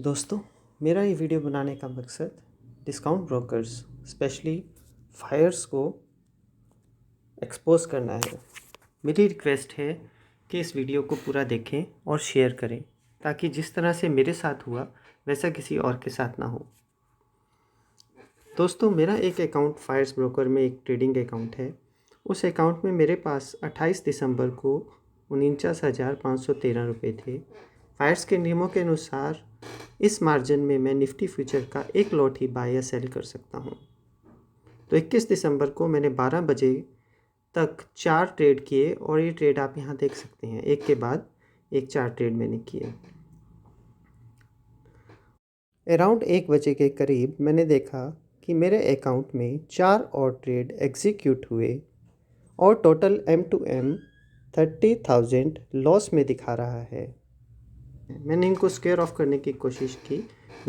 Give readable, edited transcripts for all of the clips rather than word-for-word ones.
दोस्तों, मेरा ये वीडियो बनाने का मकसद डिस्काउंट ब्रोकर्स स्पेशली फायर्स को एक्सपोज करना है। मेरी रिक्वेस्ट है कि इस वीडियो को पूरा देखें और शेयर करें ताकि जिस तरह से मेरे साथ हुआ वैसा किसी और के साथ ना हो। दोस्तों, मेरा एक अकाउंट फायर्स ब्रोकर में एक ट्रेडिंग अकाउंट है। उस अकाउंट में मेरे पास 28 दिसंबर को 49,513 रुपये थे। फायर्स के नियमों के अनुसार इस मार्जिन में मैं निफ्टी फ्यूचर का एक लॉट ही बाय या सेल कर सकता हूँ। तो 21 दिसंबर को मैंने 12 बजे तक 4 ट्रेड किए और ये ट्रेड आप यहाँ देख सकते हैं, एक के बाद एक 4 ट्रेड मैंने किए। अराउंड 1 बजे के करीब मैंने देखा कि मेरे अकाउंट में 4 और ट्रेड एग्जीक्यूट हुए और टोटल M2M 30,000 लॉस में दिखा रहा है। मैंने इनको स्क्वायर ऑफ करने की कोशिश की,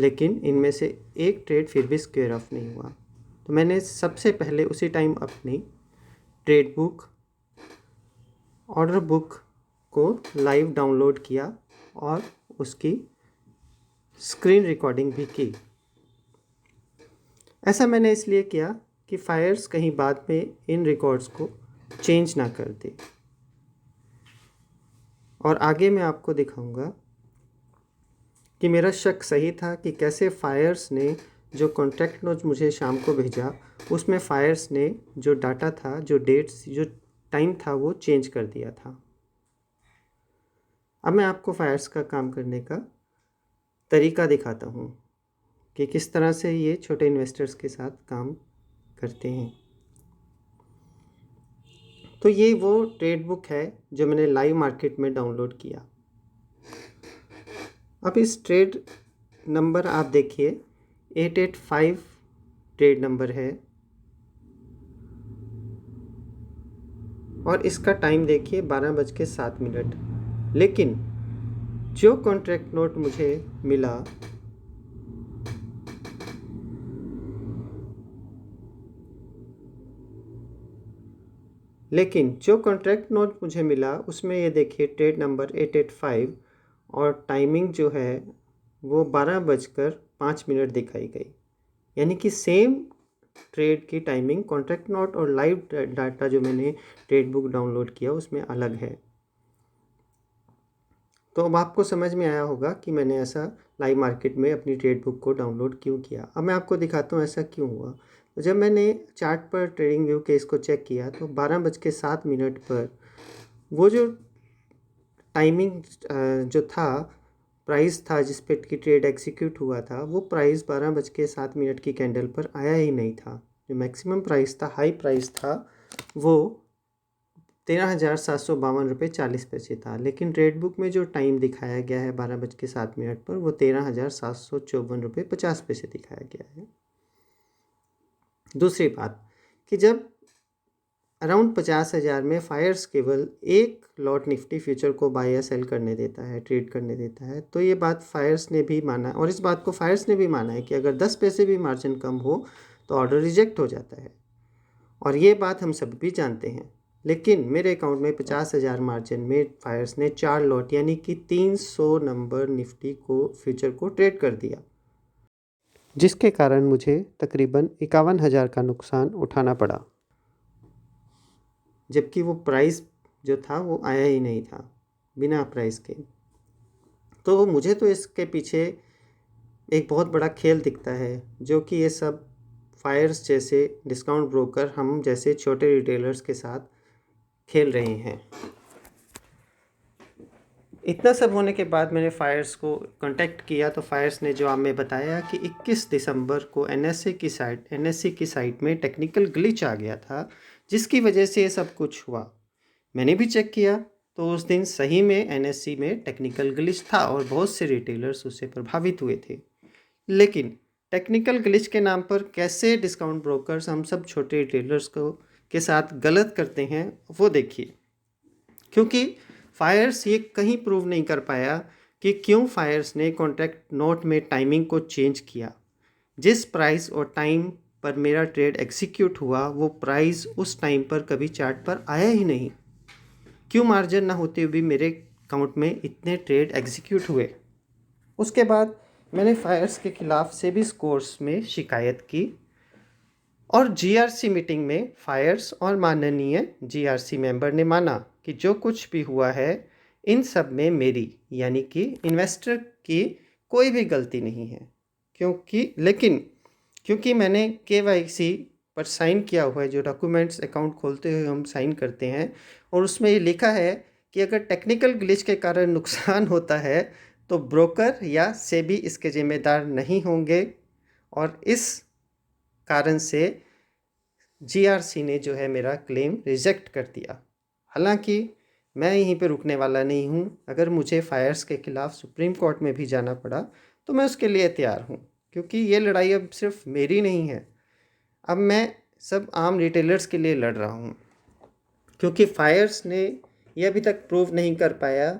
लेकिन इनमें से एक ट्रेड फिर भी स्क्वायर ऑफ नहीं हुआ। तो मैंने सबसे पहले उसी टाइम अपनी ट्रेड बुक, ऑर्डर बुक को लाइव डाउनलोड किया और उसकी स्क्रीन रिकॉर्डिंग भी की। ऐसा मैंने इसलिए किया कि फायर्स कहीं बाद में इन रिकॉर्ड्स को चेंज ना कर दे। और आगे मैं आपको दिखाऊंगा कि मेरा शक सही था कि कैसे फायर्स ने जो कॉन्ट्रैक्ट नोट मुझे शाम को भेजा उसमें फायर्स ने जो डाटा था, जो डेट्स, जो टाइम था वो चेंज कर दिया था। अब मैं आपको फायर्स का काम करने का तरीका दिखाता हूँ कि किस तरह से ये छोटे इन्वेस्टर्स के साथ काम करते हैं। तो ये वो ट्रेड बुक है जो मैंने लाइव मार्केट में डाउनलोड किया। अब इस ट्रेड नंबर आप देखिए, 885 ट्रेड नंबर है और इसका टाइम देखिए 12:07। लेकिन जो कॉन्ट्रैक्ट नोट मुझे मिला उसमें ये देखिए ट्रेड नंबर 885 और टाइमिंग जो है वो 12:05 दिखाई गई। यानी कि सेम ट्रेड की टाइमिंग कॉन्ट्रैक्ट नोट और लाइव डाटा जो मैंने ट्रेड बुक डाउनलोड किया उसमें अलग है। तो अब आपको समझ में आया होगा कि मैंने ऐसा लाइव मार्केट में अपनी ट्रेड बुक को डाउनलोड क्यों किया। अब मैं आपको दिखाता हूँ ऐसा क्यों हुआ। तो जब मैंने चार्ट पर ट्रेडिंग व्यू के इसको चेक किया तो 12:07 पर वो जो टाइमिंग जो था, प्राइस था जिस पे की ट्रेड एग्जीक्यूट हुआ था, वो प्राइस 12:07 की कैंडल पर आया ही नहीं था। जो मैक्सिमम प्राइस था, हाई प्राइस था, वो 13,752 रुपये 40 पैसे था। लेकिन ट्रेड बुक में जो टाइम दिखाया गया है 12:07 पर, वो 13,754 रुपये 50 पैसे दिखाया गया है। दूसरी बात कि जब अराउंड 50,000 में फायर्स केवल एक लॉट निफ्टी फ्यूचर को बाय या सेल करने देता है, ट्रेड करने देता है, तो ये बात फायर्स ने भी माना और इस बात को फायर्स ने भी माना है कि अगर 10 पैसे भी मार्जिन कम हो तो ऑर्डर रिजेक्ट हो जाता है। और ये बात हम सब भी जानते हैं। लेकिन मेरे अकाउंट में 50,000 मार्जिन में फायर्स ने 4 लॉट यानी कि 300 नंबर निफ्टी को फ्यूचर को ट्रेड कर दिया, जिसके कारण मुझे तकरीबन 51,000 का नुकसान उठाना पड़ा, जबकि वो प्राइस जो था वो आया ही नहीं था बिना प्राइस के। तो मुझे तो इसके पीछे एक बहुत बड़ा खेल दिखता है, जो कि ये सब फायर्स जैसे डिस्काउंट ब्रोकर हम जैसे छोटे रिटेलर्स के साथ खेल रहे हैं। इतना सब होने के बाद मैंने फायर्स को कांटेक्ट किया तो फायर्स ने जवाब में बताया कि 21 दिसंबर को एनएससी की साइट में टेक्निकल ग्लिच आ गया था, जिसकी वजह से ये सब कुछ हुआ। मैंने भी चेक किया तो उस दिन सही में एनएससी में टेक्निकल ग्लिच था और बहुत से रिटेलर्स उससे प्रभावित हुए थे। लेकिन टेक्निकल ग्लिच के नाम पर कैसे डिस्काउंट ब्रोकर्स हम सब छोटे रिटेलर्स को के साथ गलत करते हैं वो देखिए। क्योंकि फायर्स ये कहीं प्रूव नहीं कर पाया कि क्यों फायर्स ने कॉन्ट्रैक्ट नोट में टाइमिंग को चेंज किया। जिस प्राइस और टाइम पर मेरा ट्रेड एग्जीक्यूट हुआ वो प्राइस उस टाइम पर कभी चार्ट पर आया ही नहीं। क्यों मार्जिन ना होते हुए भी मेरे अकाउंट में इतने ट्रेड एग्जीक्यूट हुए। उसके बाद मैंने फायर्स के खिलाफ सेबी स्कोर्स में शिकायत की और जीआरसी मीटिंग में फायर्स और माननीय जीआरसी मेंबर ने माना कि जो कुछ भी हुआ है इन सब में मेरी यानी कि इन्वेस्टर की कोई भी गलती नहीं है, क्योंकि मैंने केवाईसी पर साइन किया हुआ है, जो डॉक्यूमेंट्स अकाउंट खोलते हुए हम साइन करते हैं, और उसमें ये लिखा है कि अगर टेक्निकल ग्लिच के कारण नुकसान होता है तो ब्रोकर या सेबी इसके जिम्मेदार नहीं होंगे। और इस कारण से जीआरसी ने जो है मेरा क्लेम रिजेक्ट कर दिया। हालांकि मैं यहीं पे रुकने वाला नहीं हूँ, अगर मुझे फायर्स के खिलाफ सुप्रीम कोर्ट में भी जाना पड़ा तो मैं उसके लिए तैयार हूँ, क्योंकि ये लड़ाई अब सिर्फ मेरी नहीं है, अब मैं सब आम रिटेलर्स के लिए लड़ रहा हूँ। क्योंकि फायर्स ने ये अभी तक प्रूव नहीं कर पाया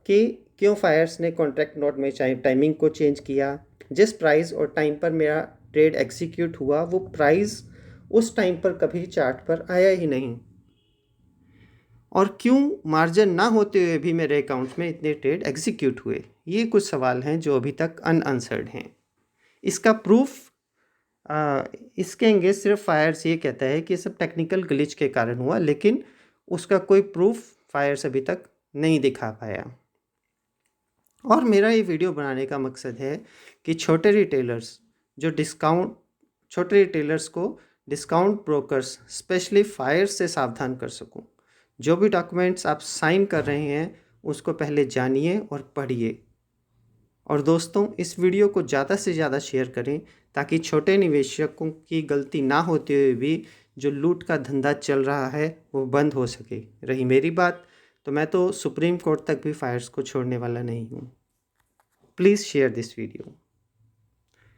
कि क्यों फायर्स ने कॉन्ट्रैक्ट नोट में टाइमिंग को चेंज किया। जिस प्राइस और टाइम पर मेरा ट्रेड एग्जीक्यूट हुआ वो प्राइस उस टाइम पर कभी चार्ट पर आया ही नहीं, और क्यों मार्जिन ना होते हुए भी मेरे अकाउंट्स में इतने ट्रेड एग्जीक्यूट हुए। ये कुछ सवाल हैं जो अभी तक अनआंसर्ड हैं। इसका प्रूफ इसके अंगे सिर्फ फायर्स ये कहता है कि सब टेक्निकल ग्लिच के कारण हुआ, लेकिन उसका कोई प्रूफ फायर्स अभी तक नहीं दिखा पाया। और मेरा ये वीडियो बनाने का मकसद है कि छोटे रिटेलर्स को डिस्काउंट ब्रोकर्स स्पेशली फायर्स से सावधान कर सकूं। जो भी डॉक्यूमेंट्स आप साइन कर रहे हैं उसको पहले जानिए और पढ़िए। और दोस्तों, इस वीडियो को ज़्यादा से ज़्यादा शेयर करें ताकि छोटे निवेशकों की गलती ना होते हुए भी जो लूट का धंधा चल रहा है वो बंद हो सके। रही मेरी बात, तो मैं तो सुप्रीम कोर्ट तक भी फायर्स को छोड़ने वाला नहीं हूँ। Please share this video.